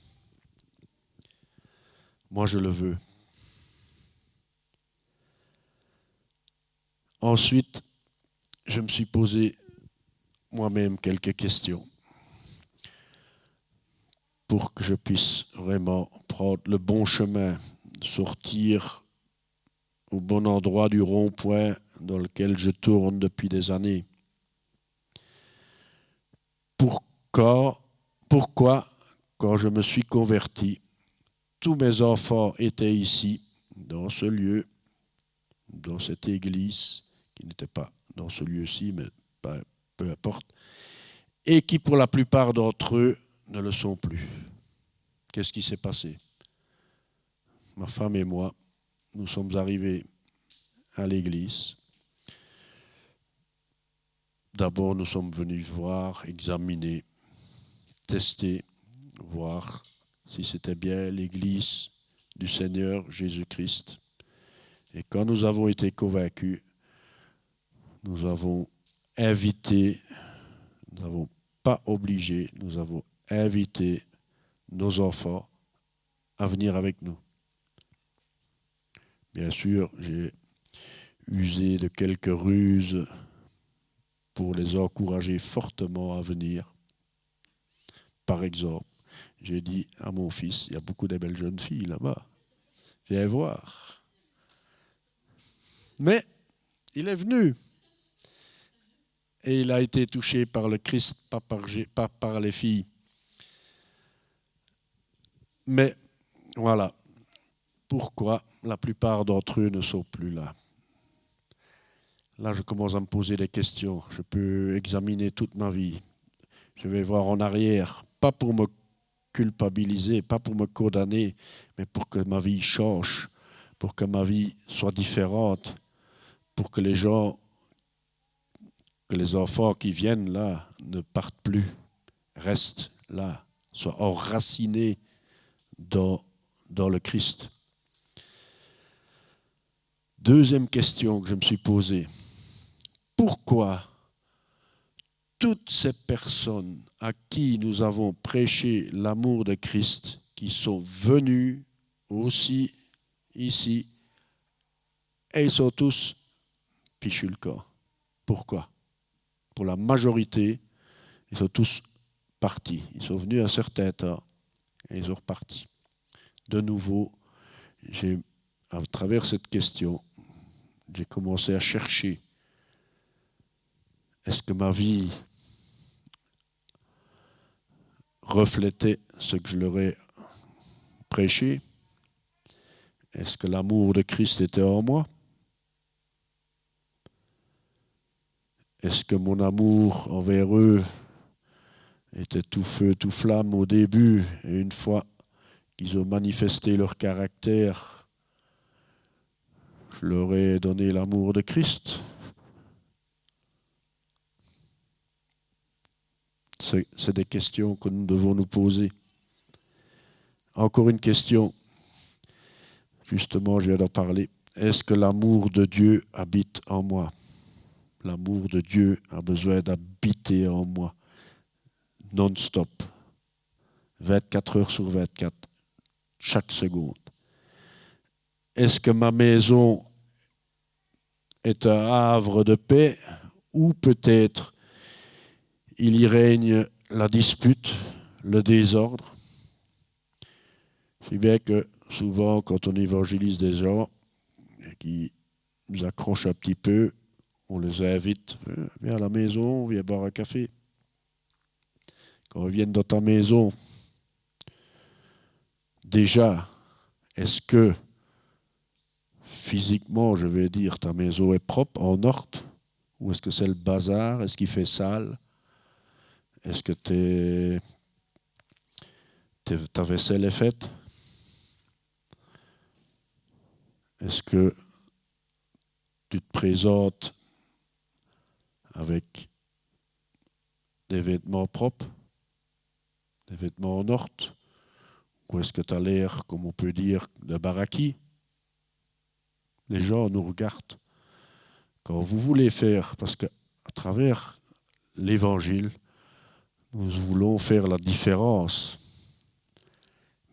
Moi, je le veux. Ensuite, je me suis posé moi-même quelques questions pour que je puisse vraiment prendre le bon chemin, sortir au bon endroit du rond-point dans lequel je tourne depuis des années. Pourquoi, quand je me suis converti, tous mes enfants étaient ici, dans ce lieu, dans cette église, qui n'était pas dans ce lieu-ci, mais peu importe, et qui pour la plupart d'entre eux ne le sont plus. Qu'est-ce qui s'est passé? Ma femme et moi, nous sommes arrivés à l'église. D'abord, nous sommes venus voir, examiner, tester, voir si c'était bien l'église du Seigneur Jésus-Christ. Et quand nous avons été convaincus, nous avons invité, nous n'avons pas obligé, nous avons invité nos enfants à venir avec nous. Bien sûr, j'ai usé de quelques ruses pour les encourager fortement à venir. Par exemple, j'ai dit à mon fils, il y a beaucoup de belles jeunes filles là-bas, viens voir. Mais il est venu et il a été touché par le Christ, pas par les filles. Mais voilà, pourquoi la plupart d'entre eux ne sont plus là? Là, je commence à me poser des questions. Je peux examiner toute ma vie. Je vais voir en arrière, pas pour me culpabiliser, pas pour me condamner, mais pour que ma vie change, pour que ma vie soit différente, pour que les gens, que les enfants qui viennent là ne partent plus, restent là, soient enracinés dans le Christ. Deuxième question que je me suis posée. Pourquoi toutes ces personnes à qui nous avons prêché l'amour de Christ, qui sont venues aussi ici, et ils sont tous fichus le corps? Pourquoi? Pour la majorité, ils sont tous partis. Ils sont venus un certain temps et ils sont repartis. De nouveau, à travers cette question, j'ai commencé à chercher. Est-ce que ma vie reflétait ce que je leur ai prêché? Est-ce que l'amour de Christ était en moi? Est-ce que mon amour envers eux était tout feu, tout flamme au début, et une fois qu'ils ont manifesté leur caractère, je leur ai donné l'amour de Christ? C'est des questions que nous devons nous poser. Encore une question. Justement, je viens d'en parler. Est-ce que l'amour de Dieu habite en moi? L'amour de Dieu a besoin d'habiter en moi, non-stop, 24 heures sur 24, chaque seconde. Est-ce que ma maison est un havre de paix ou peut-être il y règne la dispute, le désordre? Si bien que souvent, quand on évangélise des gens qui nous accrochent un petit peu, on les invite, viens à la maison, viens boire un café. Quand ils viennent dans ta maison, déjà, est-ce que physiquement, je vais dire, ta maison est propre, en ordre? Ou est-ce que c'est le bazar? Est-ce qu'il fait sale? Est-ce que ta vaisselle est faite? Est-ce que tu te présentes avec des vêtements propres, des vêtements en ordre? Ou est-ce que tu as l'air, comme on peut dire, de baraki? Les gens nous regardent. Quand vous voulez faire, parce qu'à travers l'évangile, nous voulons faire la différence.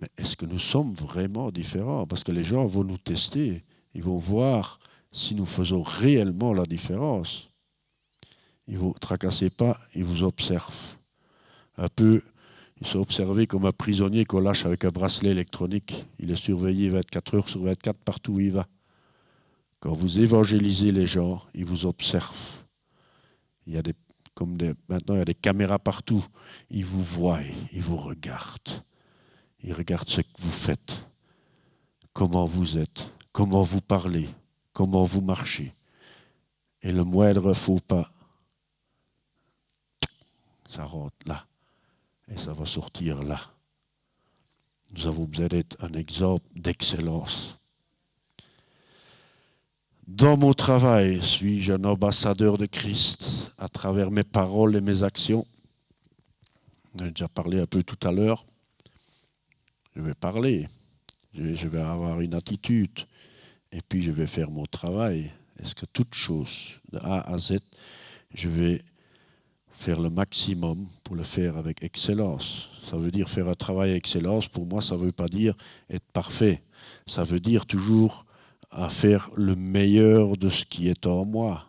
Mais est-ce que nous sommes vraiment différents? Parce que les gens vont nous tester, ils vont voir si nous faisons réellement la différence. Ils ne vous tracassez pas, ils vous observent. Un peu, ils sont observés comme un prisonnier qu'on lâche avec un bracelet électronique. Il est surveillé 24 heures sur 24 partout où il va. Quand vous évangélisez les gens, ils vous observent. Il y a maintenant, il y a des caméras partout. Ils vous voient, ils vous regardent. Ils regardent ce que vous faites, comment vous êtes, comment vous parlez, comment vous marchez. Et le moindre faux pas, ça rentre là. Et ça va sortir là. Nous avons besoin d'être un exemple d'excellence. Dans mon travail, suis-je un ambassadeur de Christ à travers mes paroles et mes actions? On a déjà parlé un peu tout à l'heure. Je vais parler, je vais avoir une attitude, et puis je vais faire mon travail. Est-ce que toute chose, de A à Z, je vais faire le maximum pour le faire avec excellence? Ça veut dire faire un travail avec excellence. Pour moi, ça ne veut pas dire être parfait. Ça veut dire toujours à faire le meilleur de ce qui est en moi.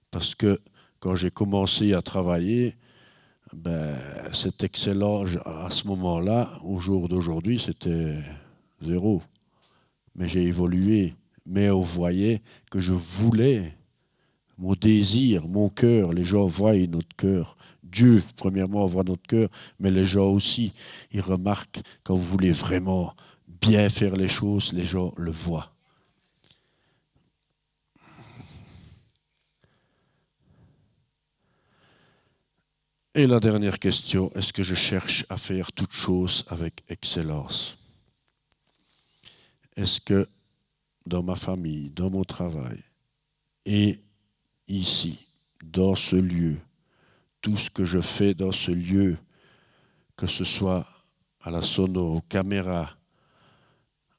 Parce que quand j'ai commencé à travailler, cet excellent, à ce moment-là, au jour d'aujourd'hui, c'était zéro. Mais j'ai évolué. Mais on voyait que je voulais, mon désir, mon cœur, les gens voient notre cœur. Dieu, premièrement, voit notre cœur, mais les gens aussi, ils remarquent quand vous voulez vraiment bien faire les choses, les gens le voient. Et la dernière question, est-ce que je cherche à faire toutes choses avec excellence? Est-ce que dans ma famille, dans mon travail et ici, dans ce lieu, tout ce que je fais dans ce lieu, que ce soit à la sono, aux caméras,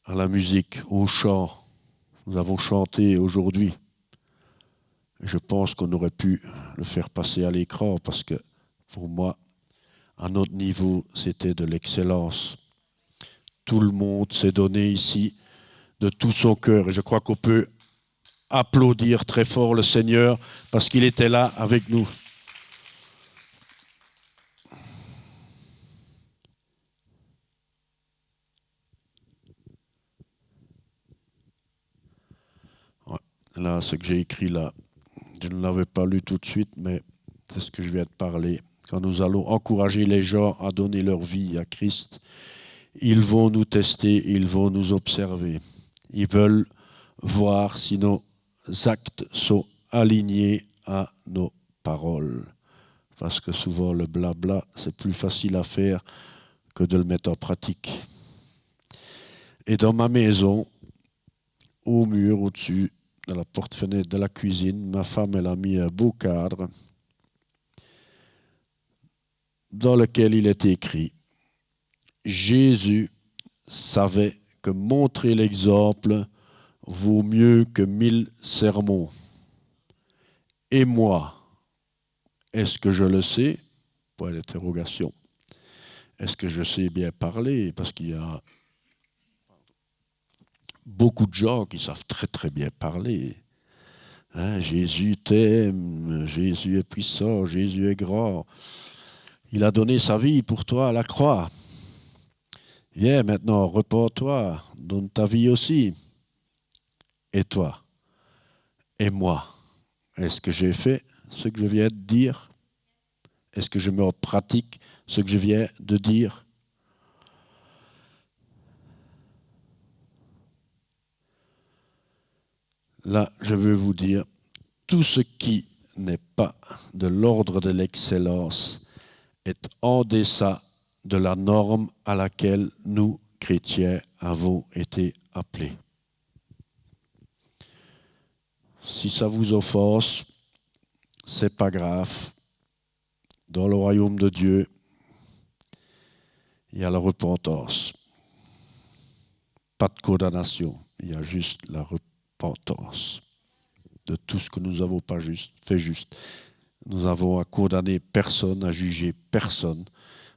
à la musique, au chant, nous avons chanté aujourd'hui. Je pense qu'on aurait pu le faire passer à l'écran parce que pour moi, à notre niveau, c'était de l'excellence. Tout le monde s'est donné ici de tout son cœur. Et je crois qu'on peut applaudir très fort le Seigneur parce qu'il était là avec nous. Ouais. Là, ce que j'ai écrit là, je ne l'avais pas lu tout de suite, mais c'est ce que je viens de parler. Quand nous allons encourager les gens à donner leur vie à Christ, ils vont nous tester, ils vont nous observer. Ils veulent voir si nos actes sont alignés à nos paroles. Parce que souvent, le blabla, c'est plus facile à faire que de le mettre en pratique. Et dans ma maison, au mur au-dessus, dans la porte-fenêtre de la cuisine, ma femme, elle a mis un beau cadre dans lequel il est écrit « Jésus savait que montrer l'exemple vaut mieux que 1000 sermons. Et moi, est-ce que je le sais? Point d'interrogation. Est-ce que je sais bien parler? Parce qu'il y a beaucoup de gens qui savent très très bien parler. Hein, Jésus t'aime, Jésus est puissant, Jésus est grand. Il a donné sa vie pour toi à la croix. Viens maintenant, repens-toi, donne ta vie aussi. Et toi? Et moi? Est-ce que j'ai fait ce que je viens de dire? Est-ce que je mets en pratique ce que je viens de dire? Là, je veux vous dire, tout ce qui n'est pas de l'ordre de l'excellence est en deçà de la norme à laquelle nous, chrétiens, avons été appelés. Si ça vous offense, c'est pas grave. Dans le royaume de Dieu, il y a la repentance. Pas de condamnation, il y a juste la repentance de tout ce que nous n'avons pas fait juste. Nous avons à condamner personne, à juger personne,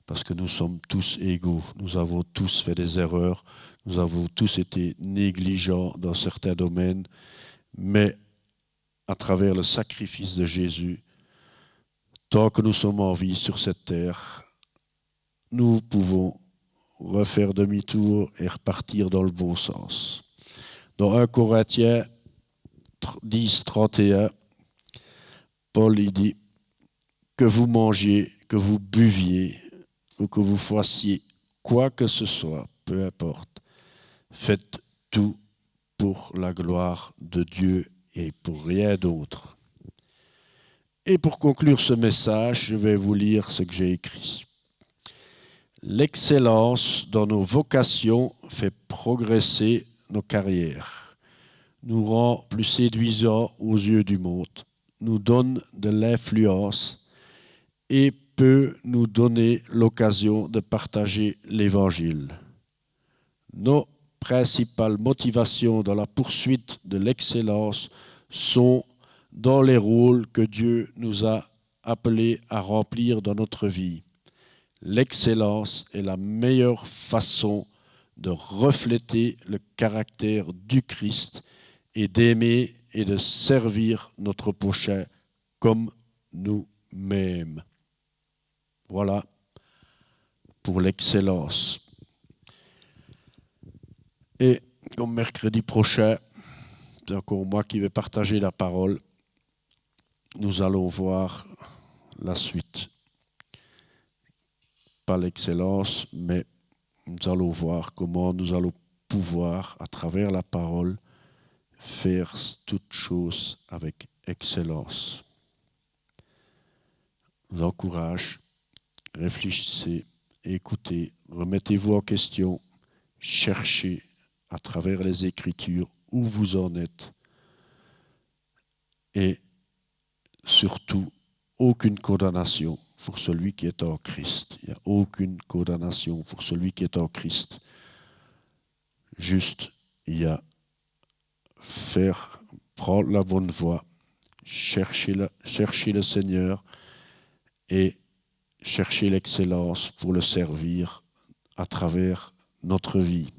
parce que nous sommes tous égaux. Nous avons tous fait des erreurs, nous avons tous été négligents dans certains domaines, mais à travers le sacrifice de Jésus, tant que nous sommes en vie sur cette terre, nous pouvons refaire demi-tour et repartir dans le bon sens. Dans 1 Corinthiens 10, 31, Paul il dit que vous mangiez, que vous buviez ou que vous fassiez quoi que ce soit, peu importe, faites tout pour la gloire de Dieu et pour rien d'autre. Et pour conclure ce message, je vais vous lire ce que j'ai écrit. L'excellence dans nos vocations fait progresser nos carrières, nous rend plus séduisants aux yeux du monde, nous donne de l'influence et peut nous donner l'occasion de partager l'Évangile. Nos principales motivations dans la poursuite de l'excellence sont dans les rôles que Dieu nous a appelés à remplir dans notre vie. L'excellence est la meilleure façon de refléter le caractère du Christ et d'aimer et de servir notre prochain comme nous-mêmes. Voilà pour l'excellence. Et comme mercredi prochain, c'est encore moi qui vais partager la parole, nous allons voir la suite. Pas l'excellence, mais nous allons voir comment nous allons pouvoir, à travers la parole, faire toutes choses avec excellence. Je vous encourage, réfléchissez, écoutez, remettez-vous en question, cherchez à travers les Écritures où vous en êtes et surtout aucune condamnation pour celui qui est en Christ. Il n'y a aucune condamnation pour celui qui est en Christ. Juste, il y a prendre la bonne voie, chercher le Seigneur et chercher l'excellence pour le servir à travers notre vie.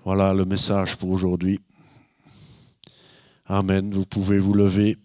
Voilà le message pour aujourd'hui. Amen. Vous pouvez vous lever.